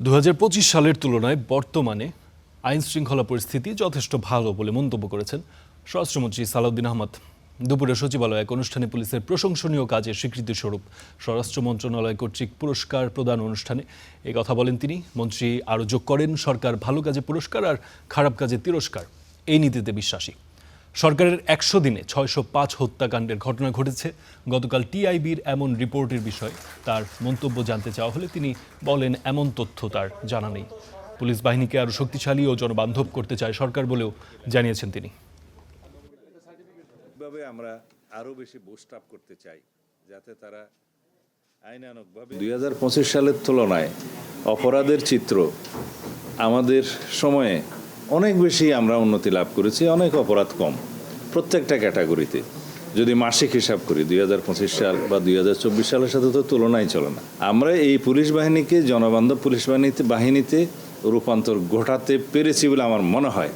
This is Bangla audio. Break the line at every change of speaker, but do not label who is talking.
২০২৫ সালের তুলনায় বর্তমানে আইন শৃঙ্খলা পরিস্থিতি যথেষ্ট ভালো বলে মন্তব্য করেছেন স্বরাষ্ট্রমন্ত্রী সালাউদ্দিন আহমদ। দুপুরে সচিবালয়ে এক অনুষ্ঠানে পুলিশের প্রশংসনীয় কাজের স্বীকৃতিস্বরূপ স্বরাষ্ট্র মন্ত্রণালয় কর্তৃক পুরস্কার প্রদান অনুষ্ঠানে এই কথা বলেন তিনি। মন্ত্রী আরও যোগ করেন, সরকার ভালো কাজে পুরস্কার আর খারাপ কাজে তিরস্কার, এই নীতিতে বিশ্বাসী। সরকারের ১০০ দিনে ৬০৫ হত্যাকাণ্ডের ঘটনা ঘটেছে। গতকাল টিআইবির এমন রিপোর্টের বিষয়ে তার মন্তব্য জানতে চাওয়া হলে তিনি বলেন, এমন তথ্য তার জানা নেই। পুলিশ বাহিনীকে আরও শক্তিশালী ও জনবান্ধব করতে চায় সরকার বলেও জানিয়েছেন তিনি।
আমরা আরো বেশি বুস্ট আপ করতে চাই, যাতে তারা আইনানুগভাবে 2025 সালের তুলনায় অপরাধের চিত্র আমাদের সময়ে অনেক বেশি আমরা উন্নতি লাভ করেছি, অনেক অপরাধ কম প্রত্যেকটা ক্যাটাগরিতে। যদি মাসিক হিসাব করি 2025 সাল বা 2024 সালের সাথে তো তুলনাই চলে না। আমরা এই পুলিশ বাহিনীকে জনবান্ধব পুলিশ বাহিনীতে রূপান্তর ঘটাতে পেরেছি বলে আমার মনে হয়।